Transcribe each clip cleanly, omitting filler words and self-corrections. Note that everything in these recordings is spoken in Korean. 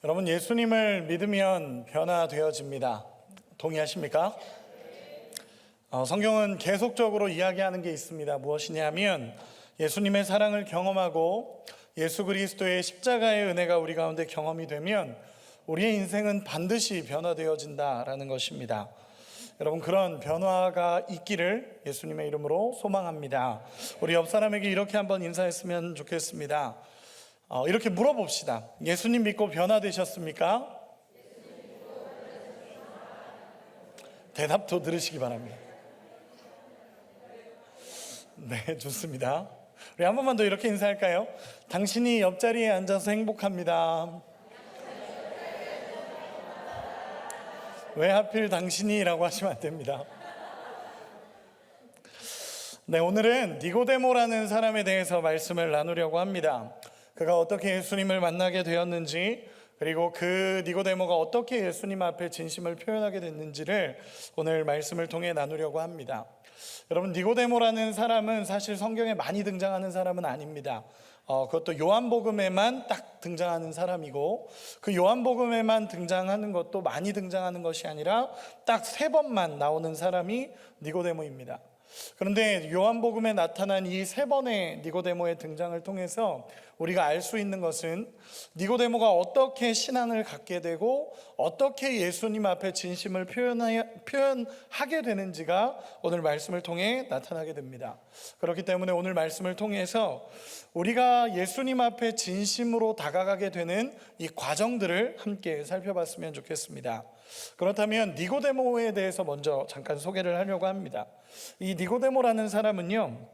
여러분, 예수님을 믿으면 변화되어집니다. 동의하십니까? 성경은 계속적으로 이야기하는 게 있습니다. 무엇이냐면 예수님의 사랑을 경험하고 예수 그리스도의 십자가의 은혜가 우리 가운데 경험이 되면 우리의 인생은 반드시 변화되어진다라는 것입니다. 여러분, 그런 변화가 있기를 예수님의 이름으로 소망합니다. 우리 옆 사람에게 이렇게 한번 인사했으면 좋겠습니다. 이렇게 물어봅시다. 예수님 믿고 변화되셨습니까? 대답도 들으시기 바랍니다. 네, 좋습니다. 우리 한 번만 더 이렇게 인사할까요? 당신이 옆자리에 앉아서 행복합니다. 왜 하필 당신이라고 하시면 안 됩니다. 네, 오늘은 니고데모라는 사람에 대해서 말씀을 나누려고 합니다. 그가 어떻게 예수님을 만나게 되었는지, 그리고 그 니고데모가 어떻게 예수님 앞에 진심을 표현하게 됐는지를 오늘 말씀을 통해 나누려고 합니다. 여러분, 니고데모라는 사람은 사실 성경에 많이 등장하는 사람은 아닙니다. 그것도 요한복음에만 딱 등장하는 사람이고, 그 요한복음에만 등장하는 것도 많이 등장하는 것이 아니라 딱 3번만 나오는 사람이 니고데모입니다. 그런데 요한복음에 나타난 이 3번의 니고데모의 등장을 통해서 우리가 알 수 있는 것은 니고데모가 어떻게 신앙을 갖게 되고 어떻게 예수님 앞에 진심을 표현하게 되는지가 오늘 말씀을 통해 나타나게 됩니다. 그렇기 때문에 오늘 말씀을 통해서 우리가 예수님 앞에 진심으로 다가가게 되는 이 과정들을 함께 살펴봤으면 좋겠습니다. 그렇다면 니고데모에 대해서 먼저 잠깐 소개를 하려고 합니다. 이 니고데모라는 사람은요,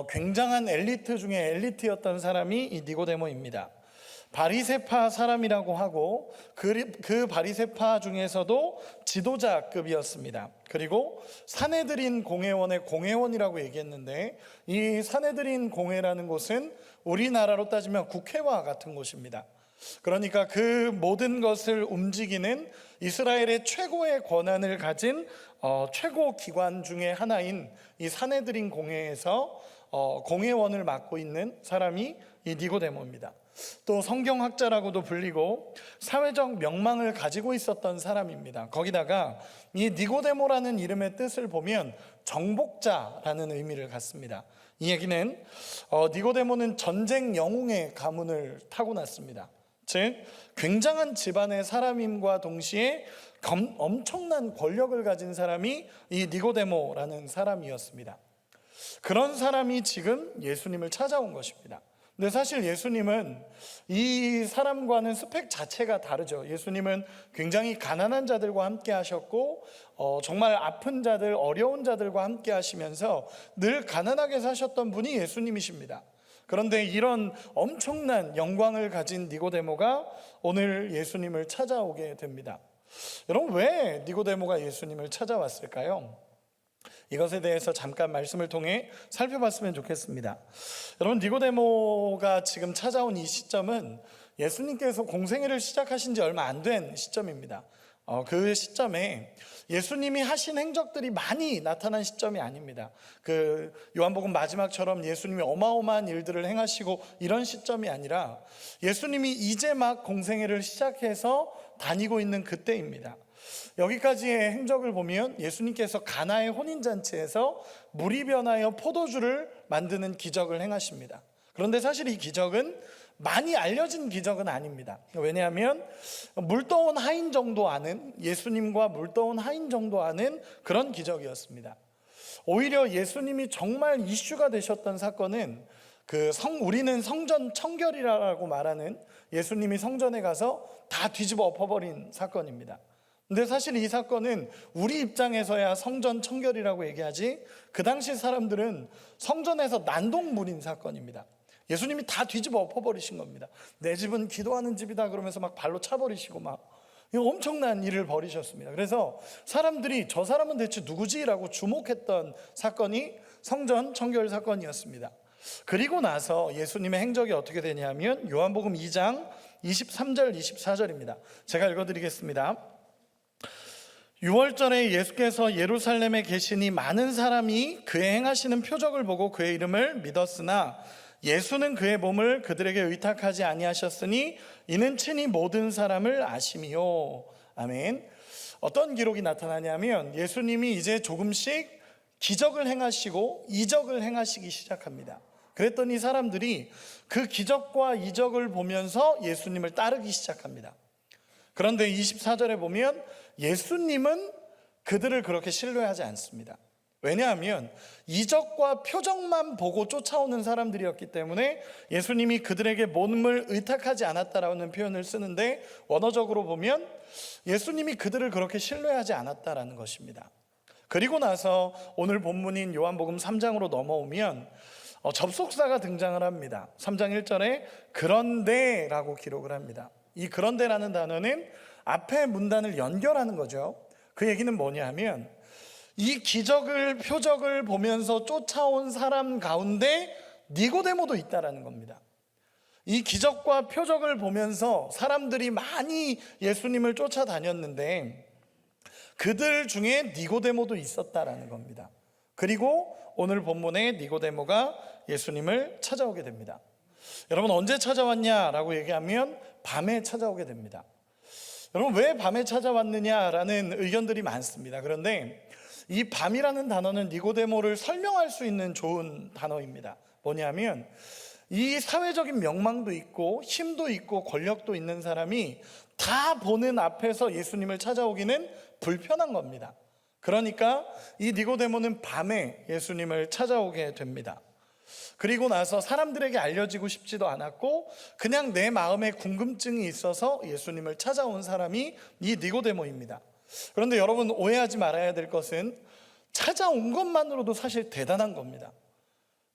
굉장한 엘리트 중에 엘리트였던 사람이 이 니고데모입니다. 바리새파 사람이라고 하고 그 바리새파 중에서도 지도자급이었습니다. 그리고 사내들인 공회원의 공회원이라고 얘기했는데, 이 사내들인 공회라는 곳은 우리나라로 따지면 국회와 같은 곳입니다. 그러니까 그 모든 것을 움직이는 이스라엘의 최고의 권한을 가진 최고 기관 중에 하나인 이 사내들인 공회에서 공회원을 맡고 있는 사람이 이 니고데모입니다. 또 성경학자라고도 불리고 사회적 명망을 가지고 있었던 사람입니다. 거기다가 이 니고데모라는 이름의 뜻을 보면 정복자라는 의미를 갖습니다. 이 얘기는 니고데모는 전쟁 영웅의 가문을 타고났습니다. 즉, 굉장한 집안의 사람임과 동시에 엄청난 권력을 가진 사람이 이 니고데모라는 사람이었습니다. 그런 사람이 지금 예수님을 찾아온 것입니다. 근데 사실 예수님은 이 사람과는 스펙 자체가 다르죠. 예수님은 굉장히 가난한 자들과 함께 하셨고, 정말 아픈 자들, 어려운 자들과 함께 하시면서 늘 가난하게 사셨던 분이 예수님이십니다. 그런데 이런 엄청난 영광을 가진 니고데모가 오늘 예수님을 찾아오게 됩니다. 여러분, 왜 니고데모가 예수님을 찾아왔을까요? 이것에 대해서 잠깐 말씀을 통해 살펴봤으면 좋겠습니다. 여러분, 니고데모가 지금 찾아온 이 시점은 예수님께서 공생애를 시작하신 지 얼마 안 된 시점입니다. 그 시점에 예수님이 하신 행적들이 많이 나타난 시점이 아닙니다. 그 요한복음 마지막처럼 예수님이 어마어마한 일들을 행하시고 이런 시점이 아니라 예수님이 이제 막 공생애를 시작해서 다니고 있는 그때입니다. 여기까지의 행적을 보면 예수님께서 가나의 혼인잔치에서 물이 변하여 포도주를 만드는 기적을 행하십니다. 그런데 사실 이 기적은 많이 알려진 기적은 아닙니다. 왜냐하면 물떠온 하인 정도 아는, 예수님과 물떠온 하인 정도 아는 그런 기적이었습니다. 오히려 예수님이 정말 이슈가 되셨던 사건은 우리는 성전 청결이라고 말하는 예수님이 성전에 가서 다 뒤집어 엎어버린 사건입니다. 근데 사실 이 사건은 우리 입장에서야 성전 청결이라고 얘기하지, 그 당시 사람들은 성전에서 난동물인 사건입니다. 예수님이 다 뒤집어 엎어버리신 겁니다. 내 집은 기도하는 집이다 그러면서 막 발로 차버리시고 막 엄청난 일을 벌이셨습니다. 그래서 사람들이 저 사람은 대체 누구지? 라고 주목했던 사건이 성전 청결 사건이었습니다. 그리고 나서 예수님의 행적이 어떻게 되냐면 요한복음 2장 23절 24절입니다. 제가 읽어드리겠습니다. 6월절에 예수께서 예루살렘에 계시니 많은 사람이 그의 행하시는 표적을 보고 그의 이름을 믿었으나 예수는 그의 몸을 그들에게 의탁하지 아니하셨으니 이는 친히 모든 사람을 아심이요. 아멘. 어떤 기록이 나타나냐면 예수님이 이제 조금씩 기적을 행하시고 이적을 행하시기 시작합니다. 그랬더니 사람들이 그 기적과 이적을 보면서 예수님을 따르기 시작합니다. 그런데 24절에 보면 예수님은 그들을 그렇게 신뢰하지 않습니다. 왜냐하면 이적과 표적만 보고 쫓아오는 사람들이었기 때문에 예수님이 그들에게 몸을 의탁하지 않았다라는 표현을 쓰는데, 원어적으로 보면 예수님이 그들을 그렇게 신뢰하지 않았다라는 것입니다. 그리고 나서 오늘 본문인 요한복음 3장으로 넘어오면 접속사가 등장을 합니다. 3장 1절에 그런데라고 기록을 합니다. 이 그런데라는 단어는 앞에 문단을 연결하는 거죠. 그 얘기는 뭐냐 하면 이 기적을 표적을 보면서 쫓아온 사람 가운데 니고데모도 있다라는 겁니다. 이 기적과 표적을 보면서 사람들이 많이 예수님을 쫓아다녔는데 그들 중에 니고데모도 있었다라는 겁니다. 그리고 오늘 본문에 니고데모가 예수님을 찾아오게 됩니다. 여러분, 언제 찾아왔냐라고 얘기하면 밤에 찾아오게 됩니다. 여러분, 왜 밤에 찾아왔느냐라는 의견들이 많습니다. 그런데 이 밤이라는 단어는 니고데모를 설명할 수 있는 좋은 단어입니다. 뭐냐면 이 사회적인 명망도 있고 힘도 있고 권력도 있는 사람이 다 보는 앞에서 예수님을 찾아오기는 불편한 겁니다. 그러니까 이 니고데모는 밤에 예수님을 찾아오게 됩니다. 그리고 나서 사람들에게 알려지고 싶지도 않았고 그냥 내 마음에 궁금증이 있어서 예수님을 찾아온 사람이 이 니고데모입니다. 그런데 여러분, 오해하지 말아야 될 것은 찾아온 것만으로도 사실 대단한 겁니다.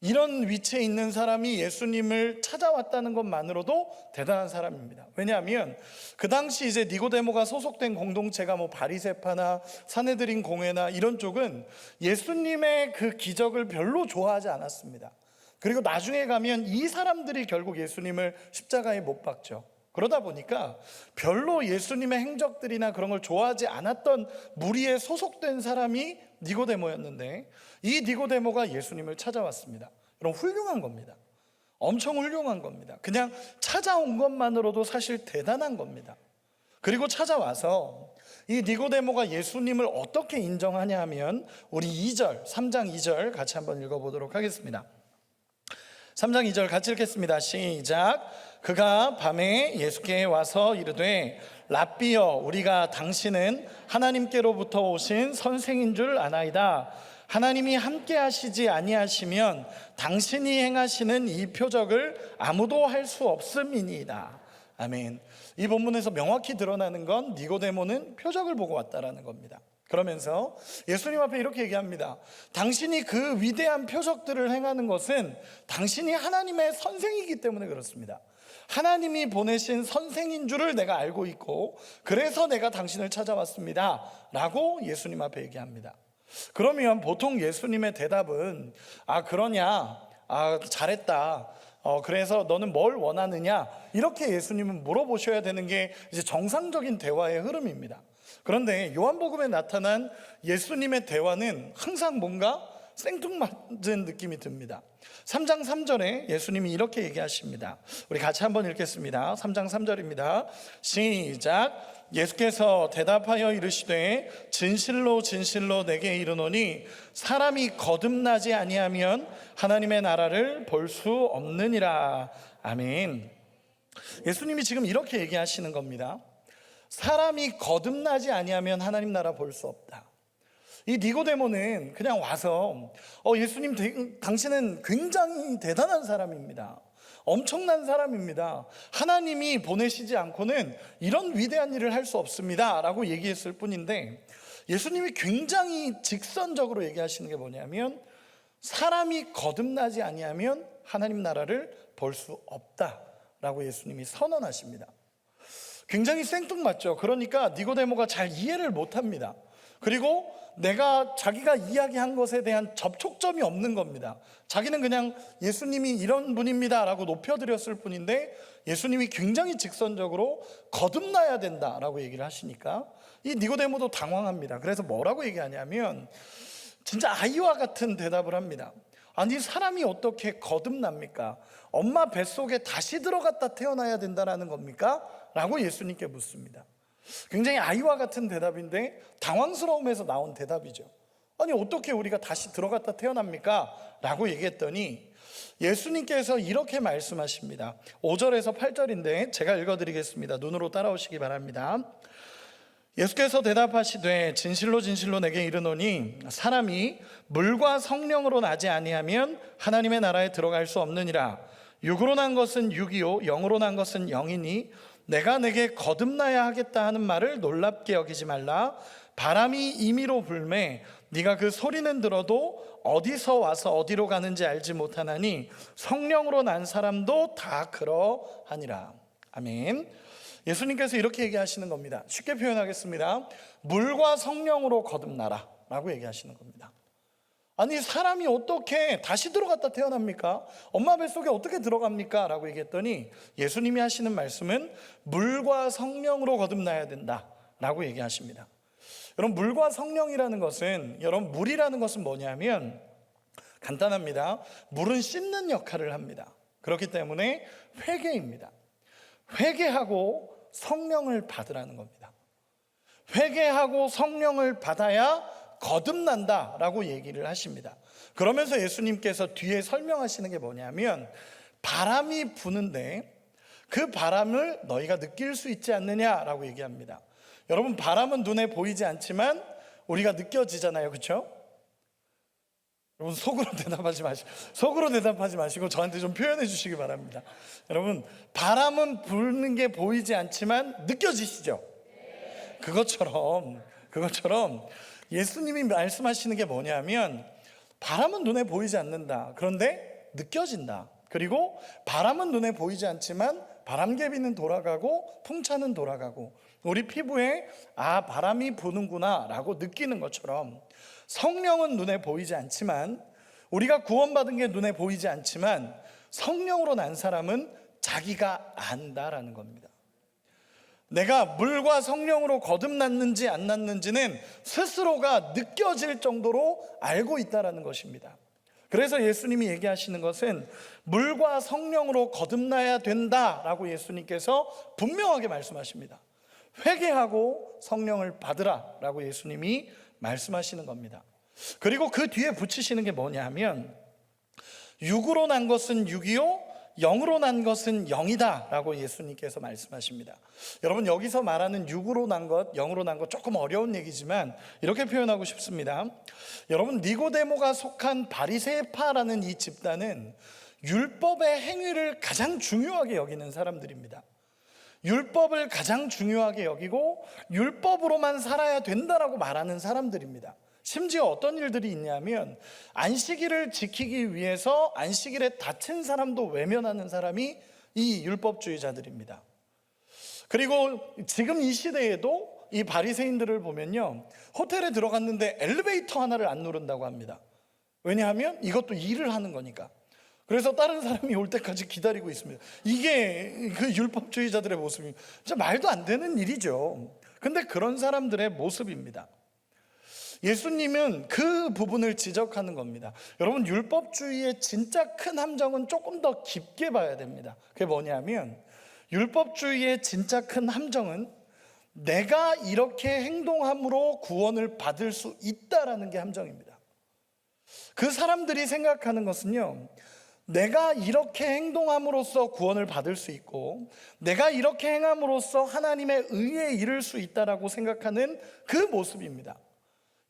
이런 위치에 있는 사람이 예수님을 찾아왔다는 것만으로도 대단한 사람입니다. 왜냐하면 그 당시 이제 니고데모가 소속된 공동체가 바리새파나 산헤드린 공회나 이런 쪽은 예수님의 그 기적을 별로 좋아하지 않았습니다. 그리고 나중에 가면 이 사람들이 결국 예수님을 십자가에 못 박죠. 그러다 보니까 별로 예수님의 행적들이나 그런 걸 좋아하지 않았던 무리에 소속된 사람이 니고데모였는데 이 니고데모가 예수님을 찾아왔습니다. 여러분, 훌륭한 겁니다. 엄청 훌륭한 겁니다. 그냥 찾아온 것만으로도 사실 대단한 겁니다. 그리고 찾아와서 이 니고데모가 예수님을 어떻게 인정하냐 하면 우리 2절, 3장 2절 같이 한번 읽어보도록 하겠습니다. 3장 2절 같이 읽겠습니다. 시작. 그가 밤에 예수께 와서 이르되 랍비여, 우리가 당신은 하나님께로부터 오신 선생인 줄 아나이다. 하나님이 함께 하시지 아니하시면 당신이 행하시는 이 표적을 아무도 할 수 없음이니이다. 아멘. 이 본문에서 명확히 드러나는 건 니고데모는 표적을 보고 왔다라는 겁니다. 그러면서 예수님 앞에 이렇게 얘기합니다. 당신이 그 위대한 표적들을 행하는 것은 당신이 하나님의 선생이기 때문에 그렇습니다. 하나님이 보내신 선생인 줄을 내가 알고 있고 그래서 내가 당신을 찾아왔습니다 라고 예수님 앞에 얘기합니다. 그러면 보통 예수님의 대답은 그러냐, 잘했다, 그래서 너는 뭘 원하느냐, 이렇게 예수님은 물어보셔야 되는 게 이제 정상적인 대화의 흐름입니다. 그런데 요한복음에 나타난 예수님의 대화는 항상 뭔가 생뚱맞은 느낌이 듭니다. 3장 3절에 예수님이 이렇게 얘기하십니다. 우리 같이 한번 읽겠습니다. 3장 3절입니다. 시작. 예수께서 대답하여 이르시되 진실로 진실로 내게 이르노니 사람이 거듭나지 아니하면 하나님의 나라를 볼 수 없느니라. 아멘. 예수님이 지금 이렇게 얘기하시는 겁니다. 사람이 거듭나지 아니하면 하나님 나라 볼 수 없다. 이 니고데모는 그냥 와서 예수님, 당신은 굉장히 대단한 사람입니다. 엄청난 사람입니다. 하나님이 보내시지 않고는 이런 위대한 일을 할 수 없습니다 라고 얘기했을 뿐인데, 예수님이 굉장히 직선적으로 얘기하시는 게 뭐냐면 사람이 거듭나지 아니하면 하나님 나라를 볼 수 없다라고 예수님이 선언하십니다. 굉장히 생뚱맞죠. 그러니까 니고데모가 잘 이해를 못합니다. 그리고 자기가 이야기한 것에 대한 접촉점이 없는 겁니다. 자기는 그냥 예수님이 이런 분입니다 라고 높여드렸을 뿐인데 예수님이 굉장히 직선적으로 거듭나야 된다라고 얘기를 하시니까 이 니고데모도 당황합니다. 그래서 뭐라고 얘기하냐면 진짜 아이와 같은 대답을 합니다. 아니 사람이 어떻게 거듭납니까? 엄마 뱃속에 다시 들어갔다 태어나야 된다는 겁니까? 라고 예수님께 묻습니다. 굉장히 아이와 같은 대답인데 당황스러움에서 나온 대답이죠. 아니 어떻게 우리가 다시 들어갔다 태어납니까? 라고 얘기했더니 예수님께서 이렇게 말씀하십니다. 5절에서 8절인데 제가 읽어드리겠습니다. 눈으로 따라오시기 바랍니다. 예수께서 대답하시되 진실로 진실로 내게 이르노니 사람이 물과 성령으로 나지 아니하면 하나님의 나라에 들어갈 수 없느니라. 육으로 난 것은 육이요 영으로 난 것은 영이니 내가 내게 거듭나야 하겠다 하는 말을 놀랍게 여기지 말라. 바람이 임의로 불매 네가 그 소리는 들어도 어디서 와서 어디로 가는지 알지 못하나니 성령으로 난 사람도 다 그러하니라. 아멘. 예수님께서 이렇게 얘기하시는 겁니다. 쉽게 표현하겠습니다. 물과 성령으로 거듭나라 라고 얘기하시는 겁니다. 아니 사람이 어떻게 다시 들어갔다 태어납니까? 엄마 뱃속에 어떻게 들어갑니까? 라고 얘기했더니 예수님이 하시는 말씀은 물과 성령으로 거듭나야 된다 라고 얘기하십니다. 여러분 물과 성령이라는 것은, 여러분 물이라는 것은 뭐냐면 간단합니다. 물은 씻는 역할을 합니다. 그렇기 때문에 회개입니다. 회개하고 성령을 받으라는 겁니다. 회개하고 성령을 받아야 거듭난다라고 얘기를 하십니다. 그러면서 예수님께서 뒤에 설명하시는 게 뭐냐면 바람이 부는데 그 바람을 너희가 느낄 수 있지 않느냐라고 얘기합니다. 여러분 바람은 눈에 보이지 않지만 우리가 느껴지잖아요. 그렇죠? 여러분 속으로 대답하지 마시고 저한테 좀 표현해 주시기 바랍니다. 여러분 바람은 부는 게 보이지 않지만 느껴지시죠? 그것처럼 예수님이 말씀하시는 게 뭐냐면 바람은 눈에 보이지 않는다. 그런데 느껴진다. 그리고 바람은 눈에 보이지 않지만 바람개비는 돌아가고 풍차는 돌아가고 우리 피부에 바람이 부는구나 라고 느끼는 것처럼 성령은 눈에 보이지 않지만, 우리가 구원받은 게 눈에 보이지 않지만 성령으로 난 사람은 자기가 안다라는 겁니다. 내가 물과 성령으로 거듭났는지 안 났는지는 스스로가 느껴질 정도로 알고 있다라는 것입니다. 그래서 예수님이 얘기하시는 것은 물과 성령으로 거듭나야 된다라고 예수님께서 분명하게 말씀하십니다. 회개하고 성령을 받으라 라고 예수님이 말씀하시는 겁니다. 그리고 그 뒤에 붙이시는 게 뭐냐 하면 육으로 난 것은 육이요 영으로 난 것은 영이다 라고 예수님께서 말씀하십니다. 여러분 여기서 말하는 육으로 난 것, 영으로 난 것 조금 어려운 얘기지만 이렇게 표현하고 싶습니다. 여러분 니고데모가 속한 바리새파라는 이 집단은 율법의 행위를 가장 중요하게 여기는 사람들입니다. 율법을 가장 중요하게 여기고 율법으로만 살아야 된다라고 말하는 사람들입니다. 심지어 어떤 일들이 있냐면 안식일을 지키기 위해서 안식일에 다친 사람도 외면하는 사람이 이 율법주의자들입니다. 그리고 지금 이 시대에도 이 바리새인들을 보면요, 호텔에 들어갔는데 엘리베이터 하나를 안 누른다고 합니다. 왜냐하면 이것도 일을 하는 거니까. 그래서 다른 사람이 올 때까지 기다리고 있습니다. 이게 그 율법주의자들의 모습입니다. 진짜 말도 안 되는 일이죠. 근데 그런 사람들의 모습입니다. 예수님은 그 부분을 지적하는 겁니다. 여러분 율법주의의 진짜 큰 함정은 조금 더 깊게 봐야 됩니다. 그게 뭐냐면 율법주의의 진짜 큰 함정은 내가 이렇게 행동함으로 구원을 받을 수 있다라는 게 함정입니다. 그 사람들이 생각하는 것은요, 내가 이렇게 행동함으로써 구원을 받을 수 있고 내가 이렇게 행함으로써 하나님의 의에 이를 수 있다라고 생각하는 그 모습입니다.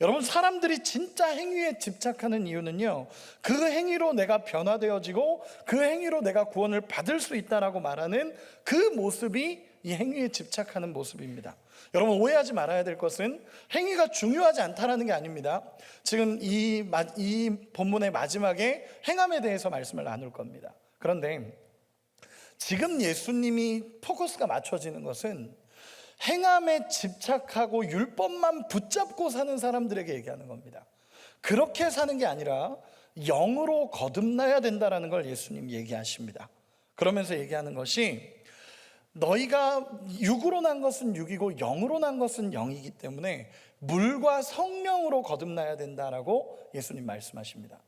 여러분 사람들이 진짜 행위에 집착하는 이유는요, 그 행위로 내가 변화되어지고 그 행위로 내가 구원을 받을 수 있다라고 말하는 그 모습이 이 행위에 집착하는 모습입니다. 여러분 오해하지 말아야 될 것은 행위가 중요하지 않다라는 게 아닙니다. 지금 이 본문의 마지막에 행함에 대해서 말씀을 나눌 겁니다. 그런데 지금 예수님이 포커스가 맞춰지는 것은 행함에 집착하고 율법만 붙잡고 사는 사람들에게 얘기하는 겁니다. 그렇게 사는 게 아니라 영으로 거듭나야 된다라는 걸 예수님 얘기하십니다. 그러면서 얘기하는 것이 너희가 육으로 난 것은 육이고 영으로 난 것은 영이기 때문에 물과 성령으로 거듭나야 된다라고 예수님 말씀하십니다.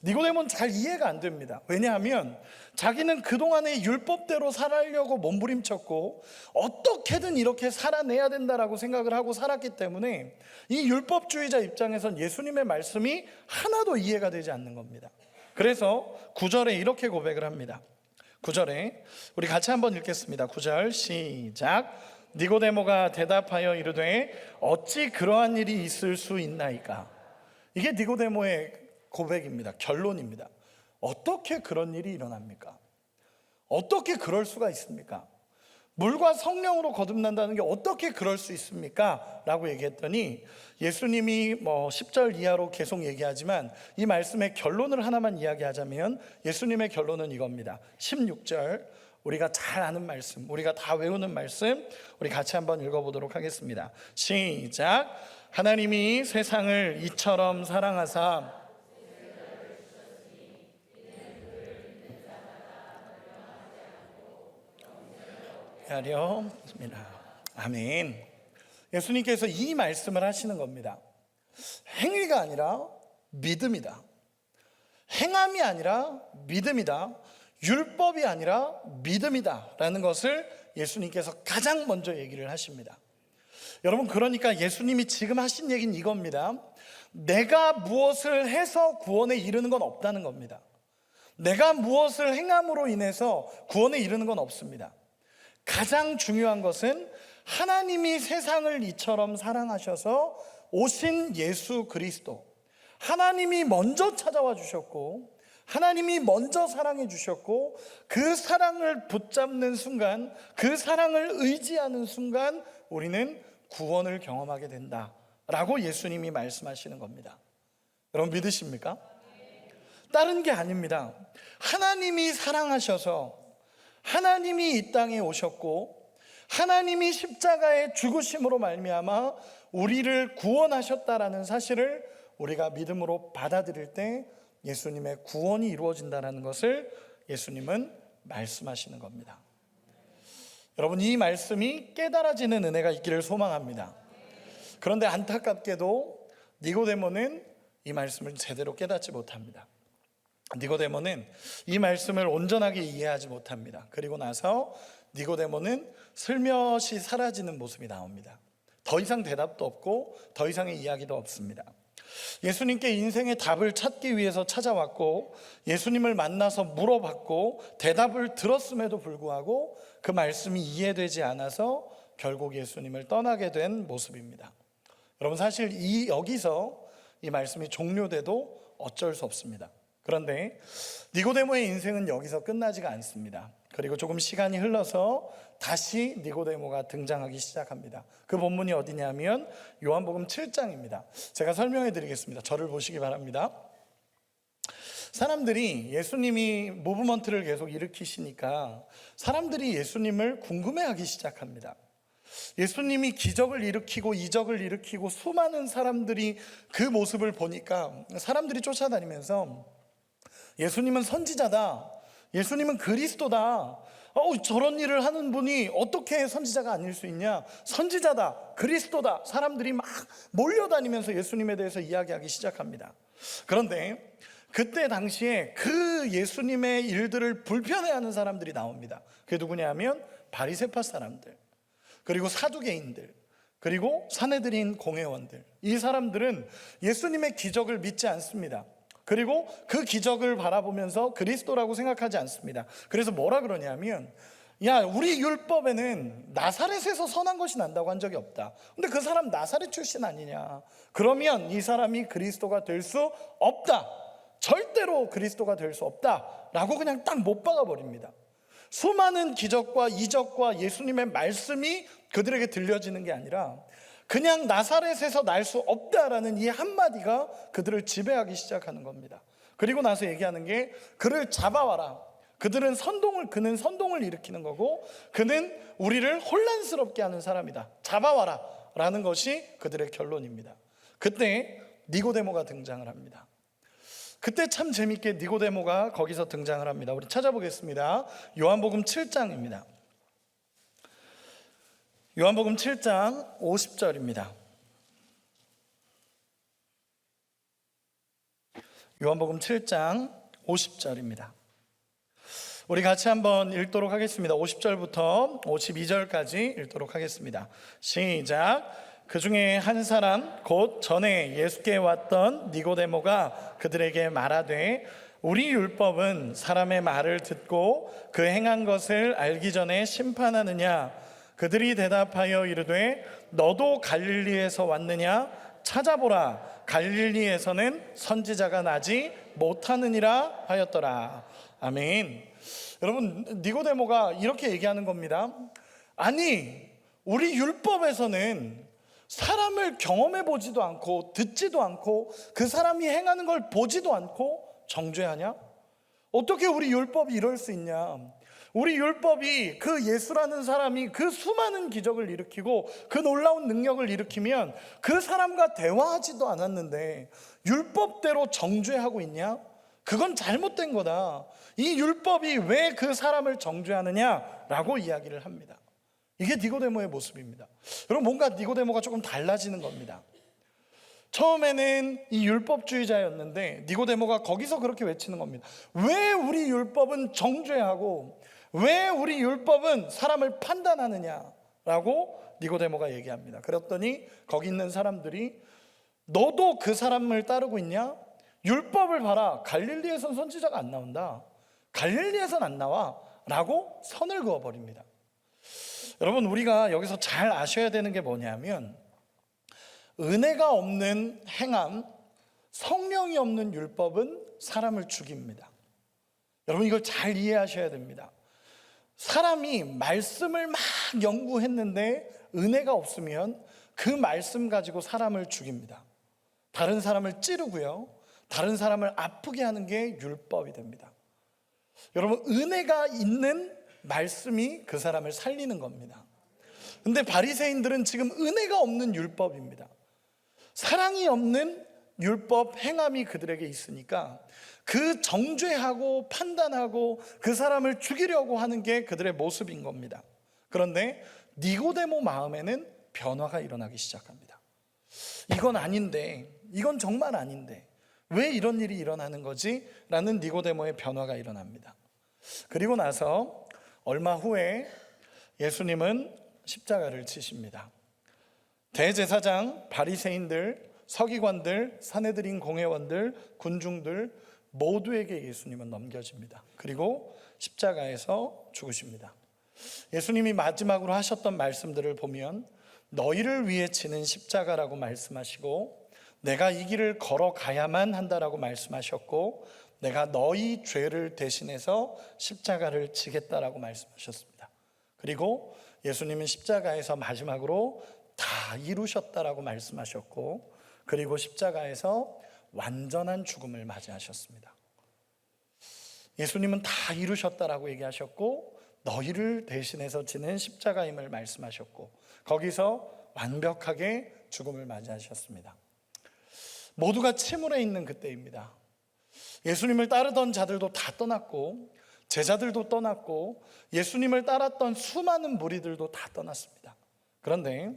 니고데모는 잘 이해가 안 됩니다. 왜냐하면 자기는 그동안의 율법대로 살아려고 몸부림쳤고 어떻게든 이렇게 살아내야 된다라고 생각을 하고 살았기 때문에 이 율법주의자 입장에선 예수님의 말씀이 하나도 이해가 되지 않는 겁니다. 그래서 9절에 이렇게 고백을 합니다. 9절에 우리 같이 한번 읽겠습니다. 9절 시작. 니고데모가 대답하여 이르되 어찌 그러한 일이 있을 수 있나이까. 이게 니고데모의 고백입니다. 결론입니다. 어떻게 그런 일이 일어납니까? 어떻게 그럴 수가 있습니까? 물과 성령으로 거듭난다는 게 어떻게 그럴 수 있습니까? 라고 얘기했더니 예수님이 10절 이하로 계속 얘기하지만 이 말씀의 결론을 하나만 이야기하자면 예수님의 결론은 이겁니다. 16절 우리가 잘 아는 말씀, 우리가 다 외우는 말씀, 우리 같이 한번 읽어보도록 하겠습니다. 시작. 하나님이 세상을 이처럼 사랑하사 하렵니다. 아멘. 예수님께서 이 말씀을 하시는 겁니다. 행위가 아니라 믿음이다. 행함이 아니라 믿음이다. 율법이 아니라 믿음이다 라는 것을 예수님께서 가장 먼저 얘기를 하십니다. 여러분, 그러니까 예수님이 지금 하신 얘기는 이겁니다. 내가 무엇을 해서 구원에 이르는 건 없다는 겁니다. 내가 무엇을 행함으로 인해서 구원에 이르는 건 없습니다. 가장 중요한 것은 하나님이 세상을 이처럼 사랑하셔서 오신 예수 그리스도, 하나님이 먼저 찾아와 주셨고 하나님이 먼저 사랑해 주셨고 그 사랑을 붙잡는 순간, 그 사랑을 의지하는 순간 우리는 구원을 경험하게 된다라고 예수님이 말씀하시는 겁니다. 여러분 믿으십니까? 다른 게 아닙니다. 하나님이 사랑하셔서 하나님이 이 땅에 오셨고 하나님이 십자가의 죽으심으로 말미암아 우리를 구원하셨다라는 사실을 우리가 믿음으로 받아들일 때 예수님의 구원이 이루어진다는 것을 예수님은 말씀하시는 겁니다. 여러분, 이 말씀이 깨달아지는 은혜가 있기를 소망합니다. 그런데 안타깝게도 니고데모는 이 말씀을 제대로 깨닫지 못합니다. 니고데모는 이 말씀을 온전하게 이해하지 못합니다. 그리고 나서 니고데모는 슬며시 사라지는 모습이 나옵니다. 더 이상 대답도 없고 더 이상의 이야기도 없습니다. 예수님께 인생의 답을 찾기 위해서 찾아왔고 예수님을 만나서 물어봤고 대답을 들었음에도 불구하고 그 말씀이 이해되지 않아서 결국 예수님을 떠나게 된 모습입니다. 여러분, 사실 여기서 이 말씀이 종료돼도 어쩔 수 없습니다. 그런데 니고데모의 인생은 여기서 끝나지가 않습니다. 그리고 조금 시간이 흘러서 다시 니고데모가 등장하기 시작합니다. 그 본문이 어디냐면 요한복음 7장입니다. 제가 설명해 드리겠습니다. 저를 보시기 바랍니다. 사람들이 예수님이 무브먼트를 계속 일으키시니까 사람들이 예수님을 궁금해하기 시작합니다. 예수님이 기적을 일으키고 이적을 일으키고 수많은 사람들이 그 모습을 보니까 사람들이 쫓아다니면서 예수님은 선지자다, 예수님은 그리스도다, 저런 일을 하는 분이 어떻게 선지자가 아닐 수 있냐, 선지자다, 그리스도다. 사람들이 막 몰려다니면서 예수님에 대해서 이야기하기 시작합니다. 그런데 그때 당시에 그 예수님의 일들을 불편해하는 사람들이 나옵니다. 그게 누구냐 하면 바리새파 사람들, 그리고 사두개인들, 그리고 산헤드린 공회원들. 이 사람들은 예수님의 기적을 믿지 않습니다. 그리고 그 기적을 바라보면서 그리스도라고 생각하지 않습니다. 그래서 뭐라 그러냐면, 야, 우리 율법에는 나사렛에서 선한 것이 난다고 한 적이 없다. 근데 그 사람 나사렛 출신 아니냐, 그러면 이 사람이 그리스도가 될 수 없다, 절대로 그리스도가 될 수 없다 라고 그냥 딱 못 박아 버립니다. 수많은 기적과 이적과 예수님의 말씀이 그들에게 들려지는 게 아니라 그냥 나사렛에서 날 수 없다라는 이 한마디가 그들을 지배하기 시작하는 겁니다. 그리고 나서 얘기하는 게, 그를 잡아와라. 그는 선동을 일으키는 거고 그는 우리를 혼란스럽게 하는 사람이다, 잡아와라 라는 것이 그들의 결론입니다. 그때 니고데모가 등장을 합니다. 그때 참 재밌게 니고데모가 거기서 등장을 합니다. 우리 찾아보겠습니다. 요한복음 7장입니다. 요한복음 7장 50절입니다. 요한복음 7장 50절입니다. 우리 같이 한번 읽도록 하겠습니다. 50절부터 52절까지 읽도록 하겠습니다. 시작. 그 중에 한 사람 곧 전에 예수께 왔던 니고데모가 그들에게 말하되 우리 율법은 사람의 말을 듣고 그 행한 것을 알기 전에 심판하느냐? 그들이 대답하여 이르되 너도 갈릴리에서 왔느냐? 찾아보라. 갈릴리에서는 선지자가 나지 못하느니라 하였더라. 아멘. 여러분, 니고데모가 이렇게 얘기하는 겁니다. 아니, 우리 율법에서는 사람을 경험해 보지도 않고 듣지도 않고 그 사람이 행하는 걸 보지도 않고 정죄하냐? 어떻게 우리 율법이 이럴 수 있냐? 우리 율법이 그 예수라는 사람이 그 수많은 기적을 일으키고 그 놀라운 능력을 일으키면 그 사람과 대화하지도 않았는데 율법대로 정죄하고 있냐? 그건 잘못된 거다. 이 율법이 왜 그 사람을 정죄하느냐라고 이야기를 합니다. 이게 니고데모의 모습입니다. 여러분, 뭔가 니고데모가 조금 달라지는 겁니다. 처음에는 이 율법주의자였는데 니고데모가 거기서 그렇게 외치는 겁니다. 왜 우리 율법은 정죄하고 왜 우리 율법은 사람을 판단하느냐라고 니고데모가 얘기합니다. 그랬더니 거기 있는 사람들이 너도 그 사람을 따르고 있냐? 율법을 봐라. 갈릴리에선 선지자가 안 나온다. 갈릴리에선 안 나와 라고 선을 그어버립니다. 여러분, 우리가 여기서 잘 아셔야 되는 게 뭐냐면 은혜가 없는 행함, 성령이 없는 율법은 사람을 죽입니다. 여러분, 이걸 잘 이해하셔야 됩니다. 사람이 말씀을 막 연구했는데 은혜가 없으면 그 말씀 가지고 사람을 죽입니다. 다른 사람을 찌르고요, 다른 사람을 아프게 하는 게 율법이 됩니다. 여러분, 은혜가 있는 말씀이 그 사람을 살리는 겁니다. 근데 바리새인들은 지금 은혜가 없는 율법입니다. 사랑이 없는 율법 행함이 그들에게 있으니까 그 정죄하고 판단하고 그 사람을 죽이려고 하는 게 그들의 모습인 겁니다. 그런데 니고데모 마음에는 변화가 일어나기 시작합니다. 이건 아닌데, 이건 정말 아닌데 왜 이런 일이 일어나는 거지? 라는 니고데모의 변화가 일어납니다. 그리고 나서 얼마 후에 예수님은 십자가를 지십니다. 대제사장, 바리새인들, 서기관들, 산헤드린 공회원들, 군중들 모두에게 예수님은 넘겨집니다. 그리고 십자가에서 죽으십니다. 예수님이 마지막으로 하셨던 말씀들을 보면 너희를 위해 지는 십자가라고 말씀하시고 내가 이 길을 걸어가야만 한다라고 말씀하셨고 내가 너희 죄를 대신해서 십자가를 지겠다라고 말씀하셨습니다. 그리고 예수님은 십자가에서 마지막으로 다 이루셨다라고 말씀하셨고 그리고 십자가에서 완전한 죽음을 맞이하셨습니다. 예수님은 다 이루셨다라고 얘기하셨고 너희를 대신해서 지는 십자가임을 말씀하셨고 거기서 완벽하게 죽음을 맞이하셨습니다. 모두가 침울해 있는 그때입니다. 예수님을 따르던 자들도 다 떠났고 제자들도 떠났고 예수님을 따랐던 수많은 무리들도 다 떠났습니다. 그런데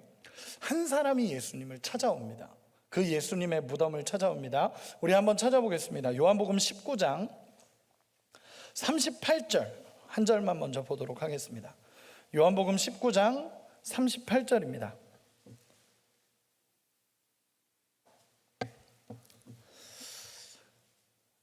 한 사람이 예수님을 찾아옵니다. 그 예수님의 무덤을 찾아옵니다. 우리 한번 찾아보겠습니다. 요한복음 19장 38절 한 절만 먼저 보도록 하겠습니다. 요한복음 19장 38절입니다.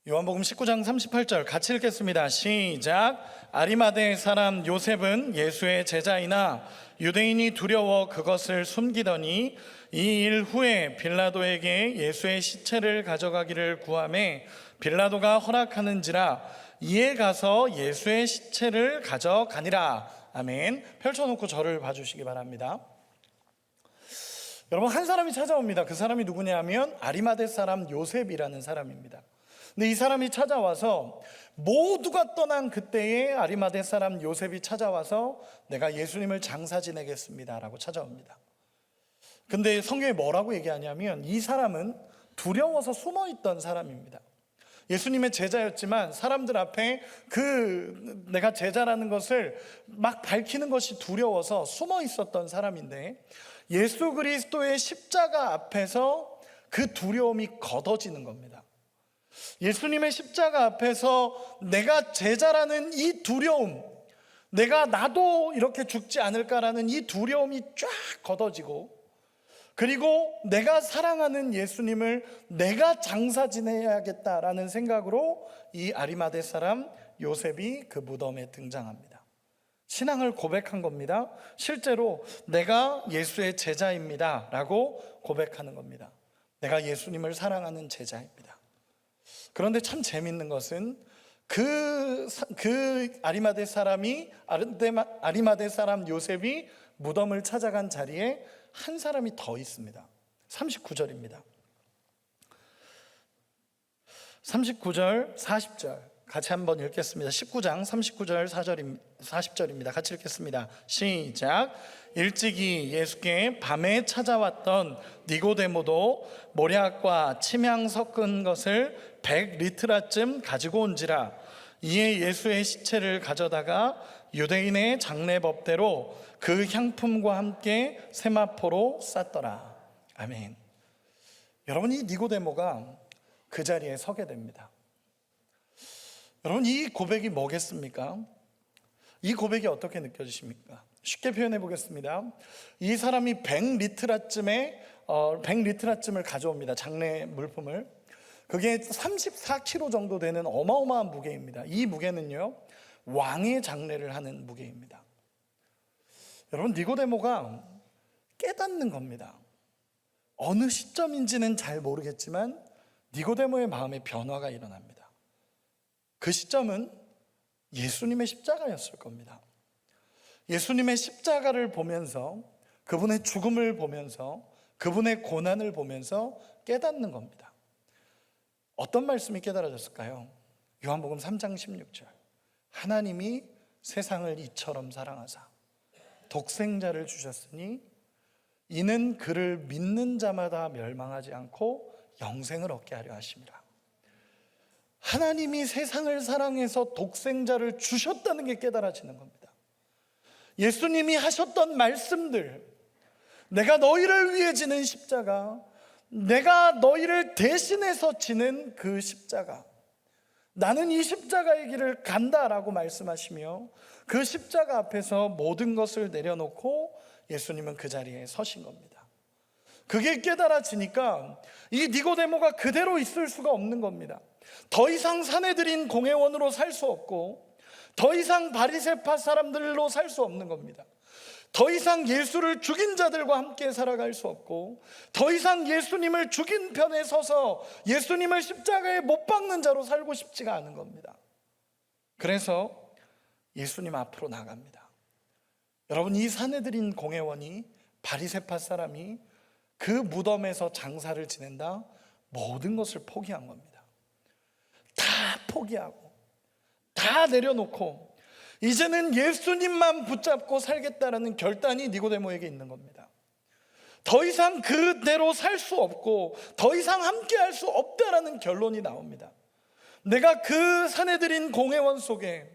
요한복음 19장 38절 같이 읽겠습니다. 시작. 아리마대 사람 요셉은 예수의 제자이나 유대인이 두려워 그것을 숨기더니 이 일 후에 빌라도에게 예수의 시체를 가져가기를 구하매 빌라도가 허락하는지라 이에 가서 예수의 시체를 가져가니라. 아멘. 펼쳐놓고 저를 봐주시기 바랍니다. 여러분, 한 사람이 찾아옵니다. 그 사람이 누구냐면 아리마대 사람 요셉이라는 사람입니다. 근데 이 사람이 찾아와서 모두가 떠난 그때에 아리마대 사람 요셉이 찾아와서 내가 예수님을 장사 지내겠습니다 라고 찾아옵니다. 근데 성경에 뭐라고 얘기하냐면 이 사람은 두려워서 숨어있던 사람입니다. 예수님의 제자였지만 사람들 앞에 내가 제자라는 것을 막 밝히는 것이 두려워서 숨어 있었던 사람인데 예수 그리스도의 십자가 앞에서 그 두려움이 걷어지는 겁니다. 예수님의 십자가 앞에서 내가 제자라는 이 두려움, 나도 이렇게 죽지 않을까라는 이 두려움이 쫙 걷어지고, 그리고 내가 사랑하는 예수님을 내가 장사 지내야겠다라는 생각으로 이 아리마대 사람 요셉이 그 무덤에 등장합니다. 신앙을 고백한 겁니다. 실제로 내가 예수의 제자입니다 라고 고백하는 겁니다. 내가 예수님을 사랑하는 제자입니다. 그런데 참 재밌는 것은 그 아리마대 사람 요셉이 무덤을 찾아간 자리에 한 사람이 더 있습니다. 39절입니다. 39절 40절 같이 한번 읽겠습니다. 19장 39절 40절입니다. 같이 읽겠습니다. 시작. 일찍이 예수께 밤에 찾아왔던 니고데모도 모략과 침향 섞은 것을 100리트라쯤 가지고 온지라. 이에 예수의 시체를 가져다가 유대인의 장례법대로 그 향품과 함께 세마포로 쌌더라. 아멘. 여러분, 이 니고데모가 그 자리에 서게 됩니다. 여러분, 이 고백이 뭐겠습니까? 이 고백이 어떻게 느껴지십니까? 쉽게 표현해 보겠습니다. 이 사람이 100리트라쯤을 가져옵니다. 장례 물품을. 그게 34kg 정도 되는 어마어마한 무게입니다. 이 무게는요, 왕의 장례를 하는 무게입니다. 여러분, 니고데모가 깨닫는 겁니다. 어느 시점인지는 잘 모르겠지만 니고데모의 마음에 변화가 일어납니다. 그 시점은 예수님의 십자가였을 겁니다. 예수님의 십자가를 보면서, 그분의 죽음을 보면서, 그분의 고난을 보면서 깨닫는 겁니다. 어떤 말씀이 깨달아졌을까요? 요한복음 3장 16절. 하나님이 세상을 이처럼 사랑하사 독생자를 주셨으니 이는 그를 믿는 자마다 멸망하지 않고 영생을 얻게 하려 하심이라. 하나님이 세상을 사랑해서 독생자를 주셨다는 게 깨달아지는 겁니다. 예수님이 하셨던 말씀들, 내가 너희를 위해 지는 십자가, 내가 너희를 대신해서 지는 그 십자가, 나는 이 십자가의 길을 간다라고 말씀하시며 그 십자가 앞에서 모든 것을 내려놓고 예수님은 그 자리에 서신 겁니다. 그게 깨달아지니까 이 니고데모가 그대로 있을 수가 없는 겁니다. 더 이상 사내들인 공회원으로 살 수 없고, 더 이상 바리새파 사람들로 살 수 없는 겁니다. 더 이상 예수를 죽인 자들과 함께 살아갈 수 없고, 더 이상 예수님을 죽인 편에 서서 예수님을 십자가에 못 박는 자로 살고 싶지가 않은 겁니다. 그래서 예수님 앞으로 나갑니다. 여러분, 이 사내들인 공회원이, 바리새파 사람이 그 무덤에서 장사를 지낸다, 모든 것을 포기한 겁니다. 다 포기하고 다 내려놓고 이제는 예수님만 붙잡고 살겠다라는 결단이 니고데모에게 있는 겁니다. 더 이상 그대로 살 수 없고 더 이상 함께 할 수 없다라는 결론이 나옵니다. 내가 그 사내들인 공회원 속에,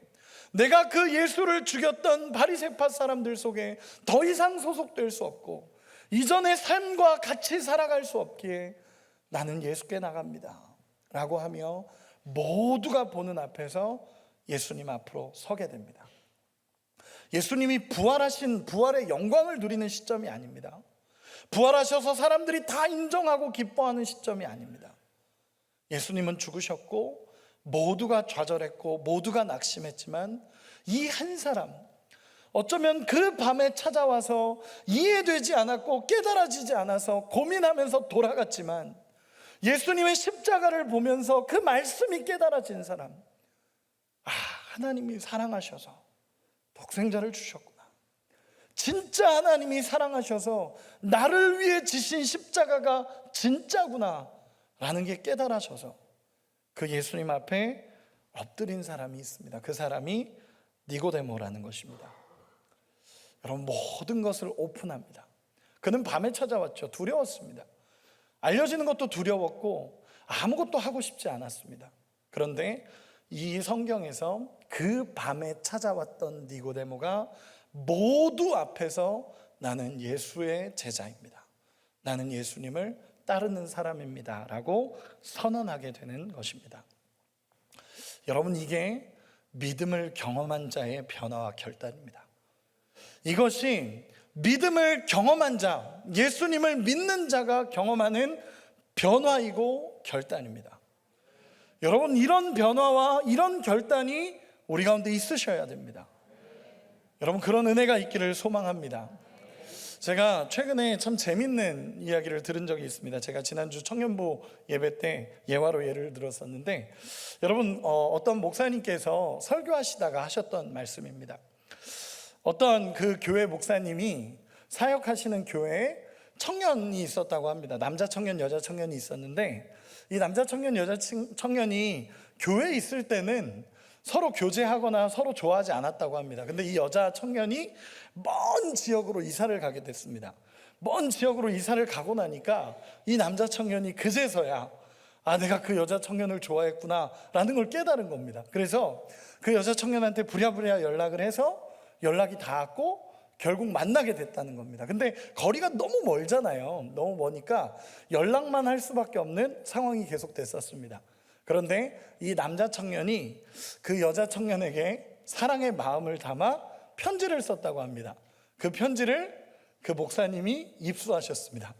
내가 그 예수를 죽였던 바리새파 사람들 속에 더 이상 소속될 수 없고 이전의 삶과 같이 살아갈 수 없기에 나는 예수께 나갑니다 라고 하며 모두가 보는 앞에서 예수님 앞으로 서게 됩니다. 예수님이 부활의 영광을 누리는 시점이 아닙니다. 부활하셔서 사람들이 다 인정하고 기뻐하는 시점이 아닙니다. 예수님은 죽으셨고 모두가 좌절했고 모두가 낙심했지만 이 한 사람, 어쩌면 그 밤에 찾아와서 이해되지 않았고 깨달아지지 않아서 고민하면서 돌아갔지만 예수님의 십자가를 보면서 그 말씀이 깨달아진 사람, 하나님이 사랑하셔서 독생자를 주셨구나, 진짜 하나님이 사랑하셔서 나를 위해 지신 십자가가 진짜구나 라는 게 깨달아져서 그 예수님 앞에 엎드린 사람이 있습니다. 그 사람이 니고데모라는 것입니다. 여러분, 모든 것을 오픈합니다. 그는 밤에 찾아왔죠. 두려웠습니다. 알려지는 것도 두려웠고 아무것도 하고 싶지 않았습니다. 그런데 이 성경에서 그 밤에 찾아왔던 니고데모가 모두 앞에서 나는 예수의 제자입니다, 나는 예수님을 따르는 사람입니다 라고 선언하게 되는 것입니다. 여러분, 이게 믿음을 경험한 자의 변화와 결단입니다. 이것이 믿음을 경험한 자, 예수님을 믿는 자가 경험하는 변화이고 결단입니다. 여러분, 이런 변화와 이런 결단이 우리 가운데 있으셔야 됩니다. 여러분, 그런 은혜가 있기를 소망합니다. 제가 최근에 참 재밌는 이야기를 들은 적이 있습니다. 제가 지난주 청년부 예배 때 예화로 예를 들었었는데, 여러분, 어떤 목사님께서 설교하시다가 하셨던 말씀입니다. 어떤 그 교회 목사님이 사역하시는 교회에 청년이 있었다고 합니다. 남자 청년, 여자 청년이 있었는데, 이 남자 청년, 여자 청년이 교회에 있을 때는 서로 교제하거나 서로 좋아하지 않았다고 합니다. 근데 이 여자 청년이 먼 지역으로 이사를 가게 됐습니다. 먼 지역으로 이사를 가고 나니까 이 남자 청년이 그제서야 내가 그 여자 청년을 좋아했구나 라는 걸 깨달은 겁니다. 그래서 그 여자 청년한테 부랴부랴 연락을 해서 연락이 닿았고 결국 만나게 됐다는 겁니다. 근데 거리가 너무 멀잖아요. 너무 머니까 연락만 할 수밖에 없는 상황이 계속됐었습니다. 그런데 이 남자 청년이 그 여자 청년에게 사랑의 마음을 담아 편지를 썼다고 합니다. 그 편지를 그 목사님이 입수하셨습니다.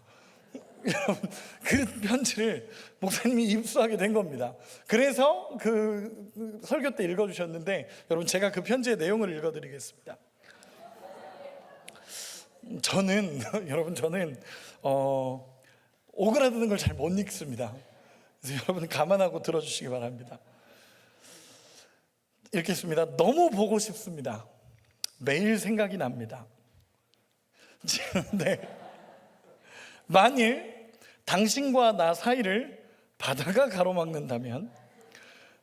그 편지를 목사님이 입수하게 된 겁니다. 그래서 그 설교 때 읽어주셨는데, 여러분, 제가 그 편지의 내용을 읽어드리겠습니다. 저는 오그라드는 걸 잘 못 읽습니다. 그래서 여러분 감안하고 들어주시기 바랍니다. 읽겠습니다. 너무 보고 싶습니다. 매일 생각이 납니다. 네. 만일 당신과 나 사이를 바다가 가로막는다면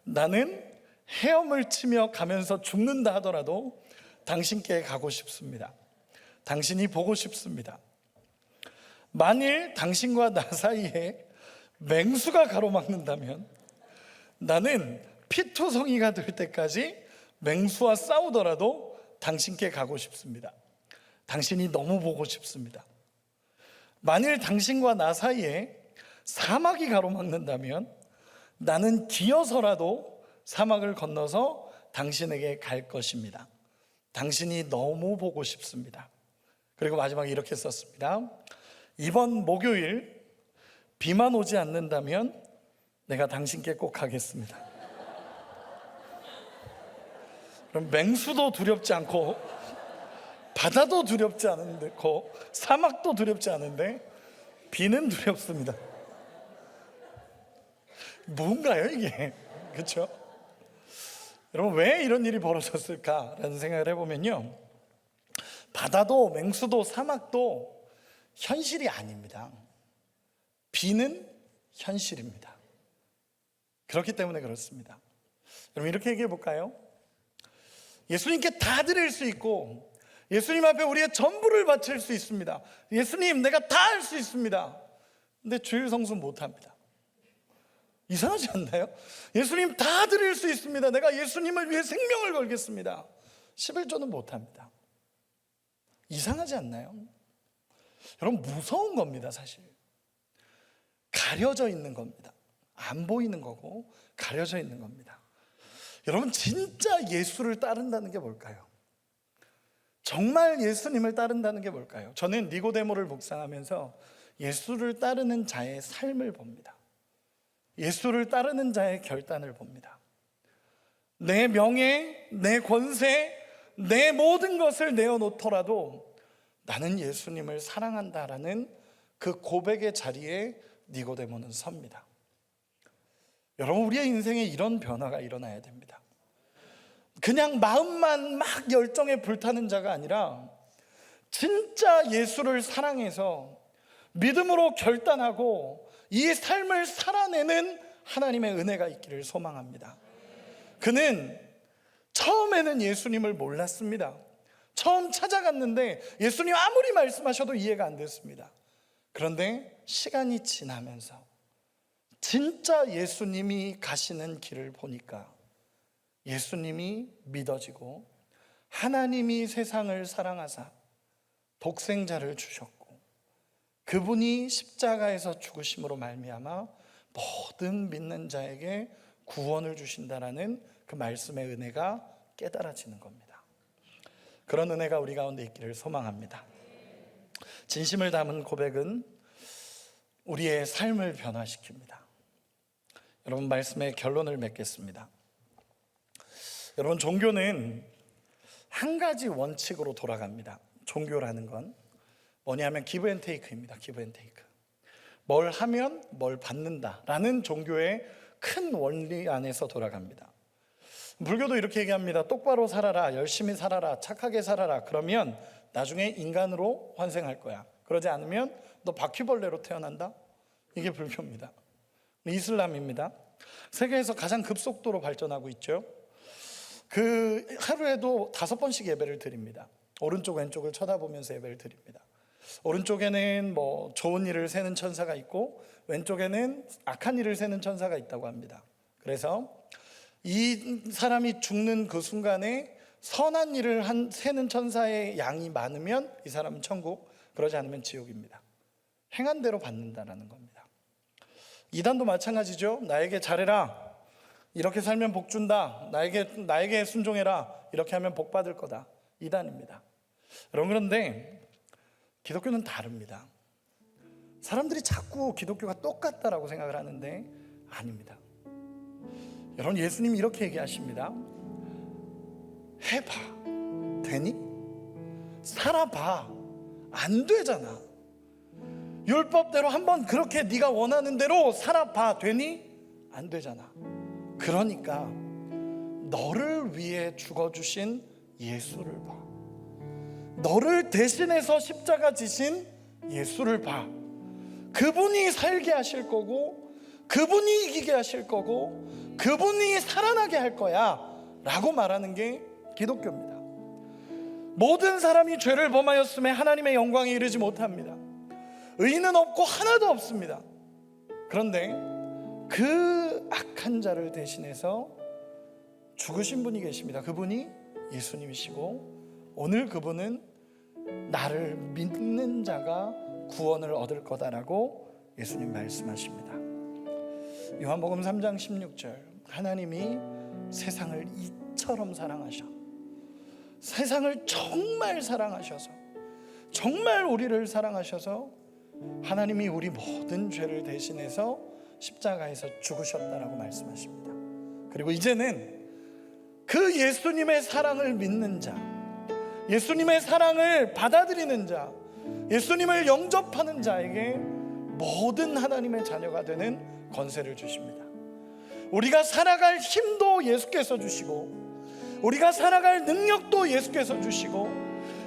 나는 헤엄을 치며 가면서 죽는다 하더라도 당신께 가고 싶습니다. 당신이 보고 싶습니다. 만일 당신과 나 사이에 맹수가 가로막는다면 나는 피투성이가 될 때까지 맹수와 싸우더라도 당신께 가고 싶습니다. 당신이 너무 보고 싶습니다. 만일 당신과 나 사이에 사막이 가로막는다면 나는 기어서라도 사막을 건너서 당신에게 갈 것입니다. 당신이 너무 보고 싶습니다. 그리고 마지막에 이렇게 썼습니다. 이번 목요일 비만 오지 않는다면 내가 당신께 꼭 가겠습니다. 그럼 맹수도 두렵지 않고 바다도 두렵지 않고 사막도 두렵지 않은데 비는 두렵습니다. 뭔가요 이게? 그렇죠? 여러분, 왜 이런 일이 벌어졌을까라는 생각을 해보면요, 바다도 맹수도 사막도 현실이 아닙니다. 비는 현실입니다. 그렇기 때문에 그렇습니다. 여러분, 이렇게 얘기해 볼까요? 예수님께 다 드릴 수 있고 예수님 앞에 우리의 전부를 바칠 수 있습니다. 예수님, 내가 다 할 수 있습니다. 근데 주일 성수 못합니다. 이상하지 않나요? 예수님 다 드릴 수 있습니다. 내가 예수님을 위해 생명을 걸겠습니다. 11조는 못합니다. 이상하지 않나요? 여러분, 무서운 겁니다. 사실 가려져 있는 겁니다. 안 보이는 거고 가려져 있는 겁니다. 여러분, 진짜 예수를 따른다는 게 뭘까요? 정말 예수님을 따른다는 게 뭘까요? 저는 니고데모를 묵상하면서 예수를 따르는 자의 삶을 봅니다. 예수를 따르는 자의 결단을 봅니다. 내 명예, 내 권세, 내 모든 것을 내어놓더라도 나는 예수님을 사랑한다라는 그 고백의 자리에 니고데모는 섭니다. 여러분, 우리의 인생에 이런 변화가 일어나야 됩니다. 그냥 마음만 막 열정에 불타는 자가 아니라 진짜 예수를 사랑해서 믿음으로 결단하고 이 삶을 살아내는 하나님의 은혜가 있기를 소망합니다. 그는 처음에는 예수님을 몰랐습니다. 처음 찾아갔는데 예수님 아무리 말씀하셔도 이해가 안 됐습니다. 그런데 시간이 지나면서 진짜 예수님이 가시는 길을 보니까 예수님이 믿어지고 하나님이 세상을 사랑하사 독생자를 주셨고 그분이 십자가에서 죽으심으로 말미암아 모든 믿는 자에게 구원을 주신다라는 그 말씀의 은혜가 깨달아지는 겁니다. 그런 은혜가 우리 가운데 있기를 소망합니다. 진심을 담은 고백은 우리의 삶을 변화시킵니다. 여러분, 말씀의 결론을 맺겠습니다. 여러분, 종교는 한 가지 원칙으로 돌아갑니다. 종교라는 건 뭐냐면 기브 앤 테이크입니다. 기브 앤 테이크. 뭘 하면 뭘 받는다라는 종교의 큰 원리 안에서 돌아갑니다. 불교도 이렇게 얘기합니다. 똑바로 살아라, 열심히 살아라, 착하게 살아라. 그러면 나중에 인간으로 환생할 거야. 그러지 않으면 너 바퀴벌레로 태어난다. 이게 불교입니다. 이슬람입니다. 세계에서 가장 급속도로 발전하고 있죠. 그 하루에도 5번씩 예배를 드립니다. 오른쪽 왼쪽을 쳐다보면서 예배를 드립니다. 오른쪽에는 뭐 좋은 일을 세는 천사가 있고 왼쪽에는 악한 일을 세는 천사가 있다고 합니다. 그래서 이 사람이 죽는 그 순간에 선한 일을 세는 천사의 양이 많으면 이 사람은 천국, 그러지 않으면 지옥입니다. 행한 대로 받는다라는 겁니다. 이단도 마찬가지죠. 나에게 잘해라, 이렇게 살면 복 준다. 나에게 순종해라, 이렇게 하면 복 받을 거다. 이단입니다. 여러분, 그런데 기독교는 다릅니다. 사람들이 자꾸 기독교가 똑같다라고 생각을 하는데 아닙니다. 여러분, 예수님이 이렇게 얘기하십니다. 해봐, 되니? 살아봐, 안 되잖아. 율법대로 한번 그렇게 네가 원하는 대로 살아봐, 되니? 안 되잖아. 그러니까 너를 위해 죽어주신 예수를 봐. 너를 대신해서 십자가 지신 예수를 봐. 그분이 살게 하실 거고, 그분이 이기게 하실 거고, 그분이 살아나게 할 거야 라고 말하는 게 기독교입니다. 모든 사람이 죄를 범하였음에 하나님의 영광에 이르지 못합니다. 의인은 없고 하나도 없습니다. 그런데 그 악한 자를 대신해서 죽으신 분이 계십니다. 그분이 예수님이시고, 오늘 그분은 나를 믿는 자가 구원을 얻을 거다라고 예수님 말씀하십니다. 요한복음 3장 16절, 하나님이 세상을 이처럼 사랑하셔, 세상을 정말 사랑하셔서, 정말 우리를 사랑하셔서 하나님이 우리 모든 죄를 대신해서 십자가에서 죽으셨다라고 말씀하십니다. 그리고 이제는 그 예수님의 사랑을 믿는 자, 예수님의 사랑을 받아들이는 자, 예수님을 영접하는 자에게 모든 하나님의 자녀가 되는 권세를 주십니다. 우리가 살아갈 힘도 예수께서 주시고, 우리가 살아갈 능력도 예수께서 주시고,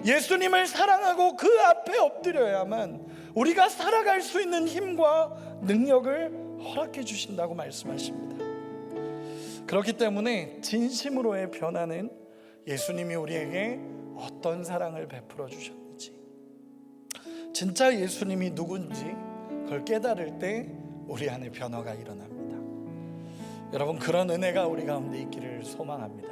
예수님을 사랑하고 그 앞에 엎드려야만 우리가 살아갈 수 있는 힘과 능력을 허락해 주신다고 말씀하십니다. 그렇기 때문에 진심으로의 변화는 예수님이 우리에게 어떤 사랑을 베풀어 주셨는지, 진짜 예수님이 누군지 그걸 깨달을 때 우리 안에 변화가 일어납니다. 여러분, 그런 은혜가 우리 가운데 있기를 소망합니다.